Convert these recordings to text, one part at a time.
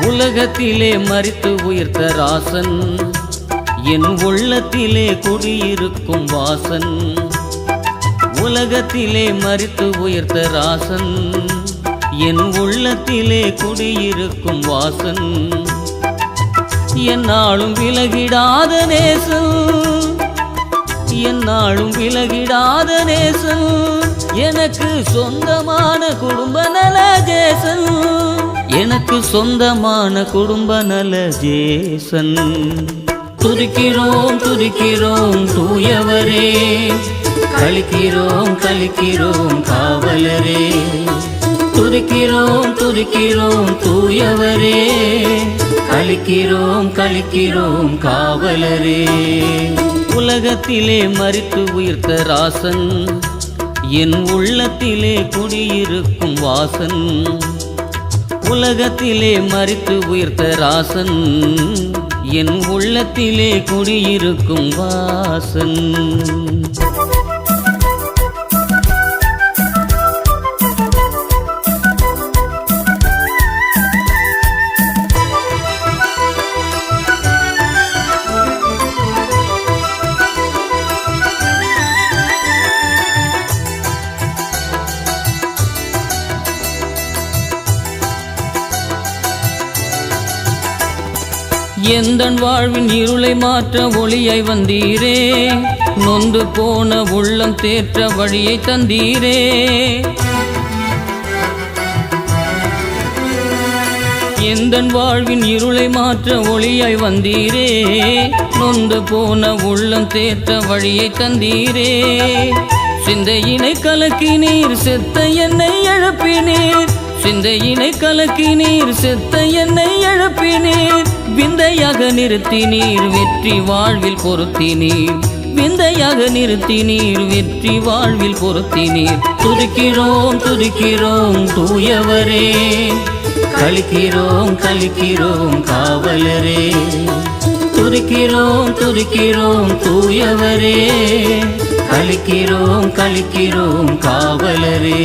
உலகத்திலே மரித்து உயிர்த்த ராசன், என் உள்ளத்திலே குடியிருக்கும் வாசன். உலகத்திலே மரித்து உயிர்த்த ராசன், என் உள்ளத்திலே குடியிருக்கும் வாசன். என்னாலும் விலகிடாத நேசன், என்னாலும் விலகிடாத நேசன், எனக்கு சொந்தமான குடும்ப நல ஜேசன், எனக்கு சொந்தமான குடும்ப நல ஜேசன். துதிக்கிறோம் துதிக்கிறோம் தூயவரே, கலிக்கிறோம் கலிக்கிறோம் காவலரே. துதிக்கிறோம் துதிக்கிறோம் தூயவரே, கலிக்கிறோம் கலிக்கிறோம் காவலரே. உலகத்திலே மரித்து உயிர்த்த ராசன், என் உள்ளத்திலே குடியிருக்கும் வாசன். உலகத்திலே மரித்து உயிர்த்த ராசன், என் உள்ளத்திலே குடியிருக்கும் வாசன். எந்தன் வாழ்வின் இருளை மாற்ற ஒளியாய் வந்தீரே, நொந்து போன உள்ளம் தேற்ற வழியை தந்தீரே. எந்தன் வாழ்வின் இருளை மாற்ற ஒளியாய் வந்தீரே, நொந்து போன உள்ளம் தேற்ற வழியை தந்தீரே. சிந்தையினை கலக்கினீர், செத்த என்னை எழுப்பினீர். சிந்தையினை கலக்கினீர், செத்த என்னை எழுப்பினீர். விந்தையாக நிறுத்தினீர், வெற்றி வாழ்வில் பொருத்தினீர். விந்தையாக நிறுத்தினீர், வெற்றி வாழ்வில் பொருத்தினீர். துதிக்கிறோம் துதிக்கிறோம் தூயவரே, கலிக்கிறோம் கலிக்கிறோம் காவலரே. துதிக்கிறோம் துதிக்கிறோம் தூயவரே, கலிக்கிறோம் கலிக்கிறோம் காவலரே.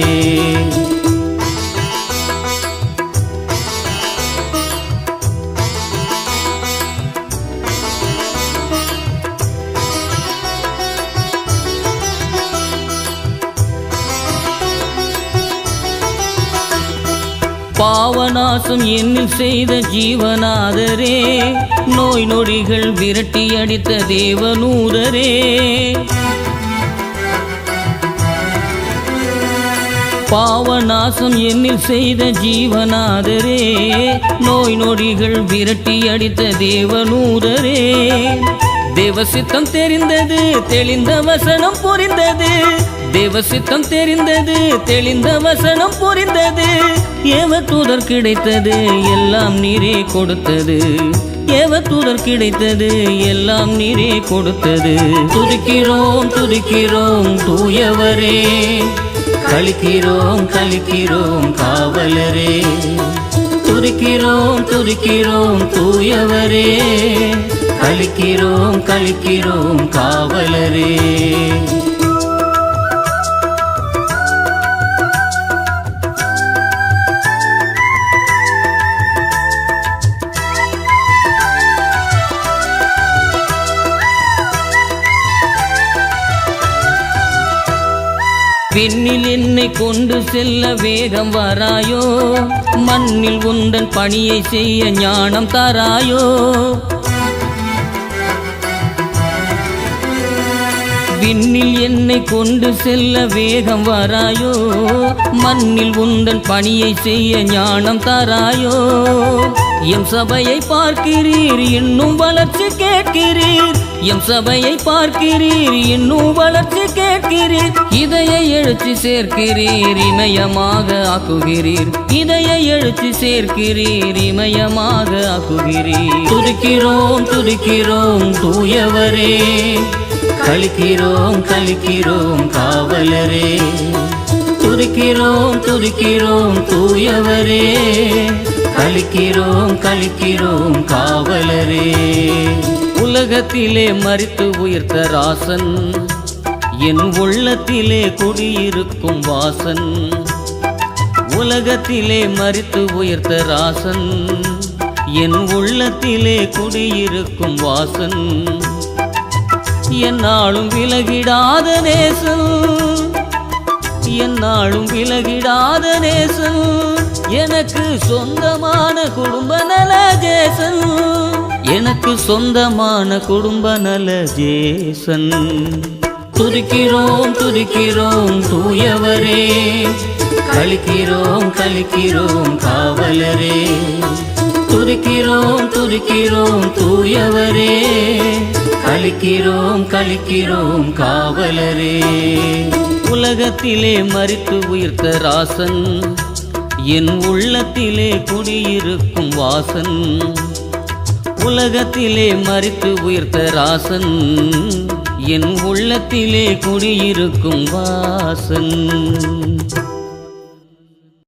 பாவநாசம் என்னில் செய்த ஜீவநாதரே, நோய் நொடிகள் விரட்டி அடித்த தேவநூதரே. பாவநாசம் என்னில் செய்த ஜீவநாதரே, நோய் நொடிகள் விரட்டி அடித்த தேவநூதரே. தேவசித்தம் தெரிந்தது, தெளிந்த வசனம் புரிந்தது. தேவசித்தம் தெரிந்தது, தெளிந்த வசனம் புரிந்தது. ஏவதூதர் கிடைத்தது, எல்லாம் நீரே கொடுத்தது. ஏவதூதர் கிடைத்தது, எல்லாம் நீரே கொடுத்தது. துதிக்கிறோம் துதிக்கிறோம் தூயவரே, கலிக்கிறோம் கலிக்கிறோம் காவலரே. துதிக்கிறோம் துதிக்கிறோம் தூயவரே, கலிக்கிறோம் கலிக்கிறோம் காவலரே. விண்ணில் என்னை கொண்டு செல்ல வேகம் வராயோ, மண்ணில் உந்தன் பணியை செய்ய ஞானம் தாராயோ. விண்ணில் என்னை கொண்டு செல்ல வேகம் வராயோ, மண்ணில் உந்தன் பணியை செய்ய ஞானம் தாராயோ. எம் சபையை பார்க்கிறீர், இன்னும் வளர்ச்சி கேட்கிறீர். எம் சபையை பார்க்கிறீர், இன்னும் வளர்ச்சி கேட்கிறீர். இதய எழுச்சி சேர்க்கிறீர், இமயமாக ஆக்குகிறீர். இதய எழுச்சி சேர்க்கிறீர், இமயமாக ஆக்குகிறீர். துதிக்கிறோம் துதிக்கிறோம் தூயவரே, கலிக்கிறோம் கலிக்கிறோம் காவலரே. துதிக்கிறோம் துதிக்கிறோம் தூயவரே, கலிக்கிறோம் கலிக்கிறோம் காவலரே. உலகத்திலே மரித்து உயிர்த்த ராசன், என் உள்ளத்திலே குடியிருக்கும் வாசன். உலகத்திலே மரித்து உயிர்த்த ராசன், என் உள்ளத்திலே குடியிருக்கும் வாசன் என்னாலும் விலகிடாத நேசன் என்னாலும் விலகிடாத நேசன் எனக்கு சொந்தமான குடும்ப நல ஜேசன் எனக்கு சொந்தமான குடும்ப நல ஜேசன் துதிக்கிறோம் துதிக்கிறோம் தூயவரே கலிக்கிறோம் கலிக்கிறோம் காவலரே துதிக்கிறோம் துதிக்கிறோம் தூயவரே கலிக்கிறோம் கலிக்கிறோம் காவலரே உலகத்திலே மரித்து உயிர்த்த ராசன் என் உள்ளத்திலே குடியிருக்கும் வாசன் உலகத்திலே மரித்து உயிர்த்த ராசன் என் உள்ளத்திலே குடியிருக்கும் வாசன்